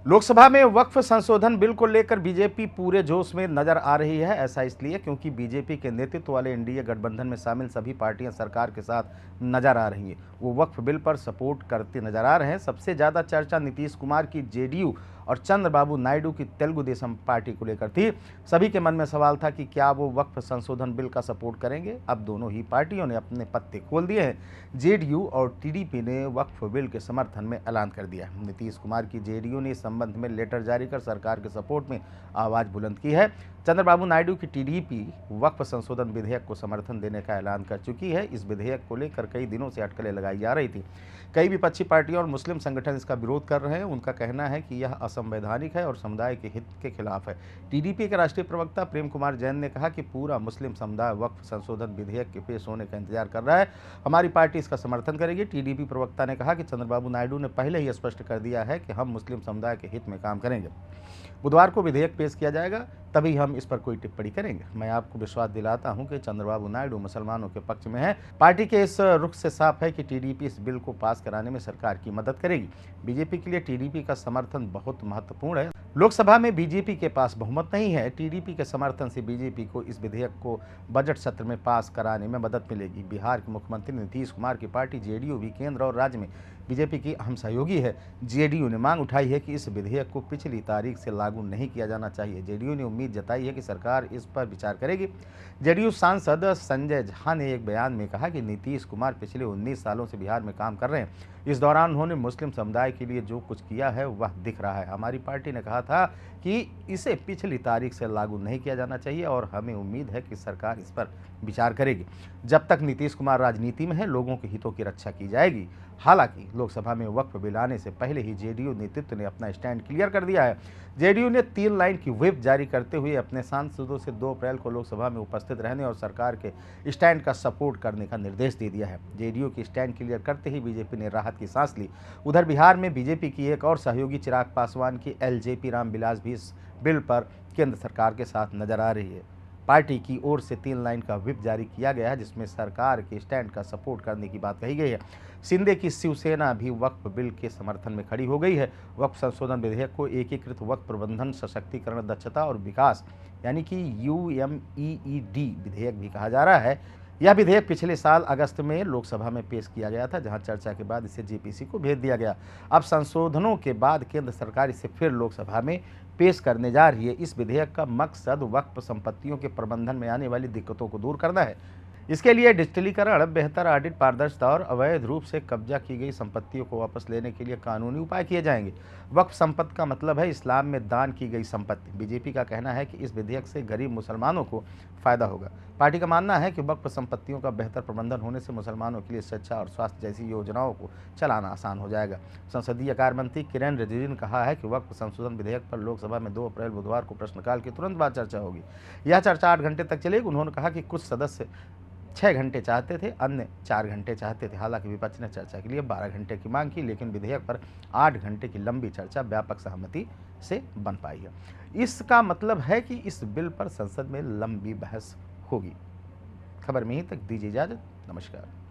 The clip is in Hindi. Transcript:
लोकसभा में वक्फ संशोधन बिल को लेकर बीजेपी पूरे जोश में नजर आ रही है। ऐसा इसलिए क्योंकि बीजेपी के नेतृत्व वाले एनडीए गठबंधन में शामिल सभी पार्टियां सरकार के साथ नजर आ रही हैं। वो वक्फ बिल पर सपोर्ट करते नजर आ रहे हैं। सबसे ज्यादा चर्चा नीतीश कुमार की जेडीयू और चंद्रबाबू नायडू की तेलुगु देशम पार्टी को लेकर थी। सभी के मन में सवाल था कि क्या वो वक्फ संशोधन बिल का सपोर्ट करेंगे। अब दोनों ही पार्टियों ने अपने पत्ते खोल दिए हैं। जेडीयू और टीडीपी ने वक्फ बिल के समर्थन में ऐलान कर दिया। नीतीश कुमार की जेडीयू ने इस संबंध में लेटर जारी कर सरकार के सपोर्ट में आवाज बुलंद की है। चंद्रबाबू नायडू की टीडीपी वक्फ संशोधन विधेयक को समर्थन देने का ऐलान कर चुकी है। इस विधेयक को लेकर कई दिनों से अटकलें लगाई जा रही थी। कई विपक्षी पार्टियां और मुस्लिम संगठन इसका विरोध कर रहे हैं। उनका कहना है कि यह असंवैधानिक है और समुदाय के हित के खिलाफ है। टीडीपी के राष्ट्रीय प्रवक्ता प्रेम कुमार जैन ने कहा कि पूरा मुस्लिम समुदाय वक्फ संशोधन विधेयक के पेश होने का इंतजार कर रहा है। हमारी पार्टी इसका समर्थन करेगी। टीडीपी प्रवक्ता ने कहा कि चंद्रबाबू नायडू ने पहले ही स्पष्ट कर दिया है कि हम मुस्लिम समुदाय के हित में काम करेंगे। बुधवार को विधेयक पेश किया जाएगा, तभी हम इस पर कोई टिप्पणी करेंगे। मैं आपको विश्वास दिलाता हूं कि चंद्रबाबू नायडू मुसलमानों के पक्ष में है। पार्टी के इस रुख से साफ है कि टीडीपी इस बिल को पास कराने में सरकार की मदद करेगी। बीजेपी के लिए टीडीपी का समर्थन बहुत महत्वपूर्ण है। लोकसभा में बीजेपी के पास बहुमत नहीं है। टीडीपी के समर्थन से बीजेपी को इस विधेयक को बजट सत्र में पास कराने में मदद मिलेगी। बिहार के मुख्यमंत्री नीतीश कुमार की पार्टी जेडीयू भी केंद्र और राज्य में बीजेपी की अहम सहयोगी है। जेडीयू ने मांग उठाई है कि इस विधेयक को पिछली तारीख से लागू नहीं किया जाना चाहिए। जेडीयू ने उम्मीद जताई है कि सरकार इस पर विचार करेगी। जेडीयू सांसद संजय झा ने एक बयान में कहा कि नीतीश कुमार पिछले 19 सालों से बिहार में काम कर रहे हैं। इस दौरान उन्होंने मुस्लिम समुदाय के लिए जो कुछ किया है वह दिख रहा है। हमारी पार्टी ने कहा था कि इसे पिछली तारीख से लागू नहीं किया जाना चाहिए और हमें उम्मीद है कि सरकार इस पर विचार करेगी। जब तक नीतीश कुमार राजनीति में है, लोगों के हितों की रक्षा की जाएगी। हालांकि लोकसभा में वक्फ बिल आने से पहले ही जेडीयू नेतृत्व ने अपना स्टैंड क्लियर कर दिया है। जेडीयू ने 3 लाइन की व्हिप जारी करते हुए अपने सांसदों से 2 अप्रैल को लोकसभा में उपस्थित रहने और सरकार के स्टैंड का सपोर्ट करने का निर्देश दे दिया है। जेडीयू की स्टैंड क्लियर करते ही बीजेपी ने राहत की सांस ली। उधर बिहार में बीजेपी की एक और सहयोगी चिराग पासवान की एलजेपी रामविलास भी इस बिल पर केंद्र सरकार के साथ नजर आ रही है। पार्टी की ओर से 3 लाइन का व्हिप जारी किया गया है, जिसमें सरकार के स्टैंड का सपोर्ट करने की बात कही गई है। शिंदे की शिवसेना भी वक्फ बिल के समर्थन में खड़ी हो गई है। वक्फ संशोधन विधेयक को एकीकृत वक्फ प्रबंधन, सशक्तिकरण, दक्षता और विकास यानी कि यूएमईईडी विधेयक भी कहा जा रहा है। यह विधेयक पिछले साल अगस्त में लोकसभा में पेश किया गया था, जहां चर्चा के बाद इसे जेपीसी को भेज दिया गया। अब संशोधनों के बाद केंद्र सरकार इसे फिर लोकसभा में पेश करने जा रही है। इस विधेयक का मकसद वक्फ संपत्तियों के प्रबंधन में आने वाली दिक्कतों को दूर करना है। इसके लिए डिजिटलीकरण, बेहतर ऑडिट, पारदर्शिता और अवैध रूप से कब्जा की गई संपत्तियों को वापस लेने के लिए कानूनी उपाय किए जाएंगे। वक्फ संपत्ति का मतलब है इस्लाम में दान की गई संपत्ति। बीजेपी का कहना है कि इस विधेयक से गरीब मुसलमानों को फायदा होगा। पार्टी का मानना है कि वक्फ संपत्तियों का बेहतर प्रबंधन होने से मुसलमानों के लिए शिक्षा और स्वास्थ्य जैसी योजनाओं को चलाना आसान हो जाएगा। संसदीय कार्य मंत्री किरेन रिजिजू ने कहा है कि वक्फ संशोधन विधेयक पर लोकसभा में 2 अप्रैल बुधवार को प्रश्नकाल के तुरंत बाद चर्चा होगी। यह चर्चा 8 घंटे तक चलेगी। उन्होंने कहा कि कुछ सदस्य 6 घंटे चाहते थे, अन्य 4 घंटे चाहते थे। हालांकि विपक्ष ने चर्चा के लिए 12 घंटे की मांग की, लेकिन विधेयक पर 8 घंटे की लंबी चर्चा व्यापक सहमति से बन पाई है। इसका मतलब है कि इस बिल पर संसद में लंबी बहस होगी। खबर में ही तक दीजिए इजाजत। नमस्कार।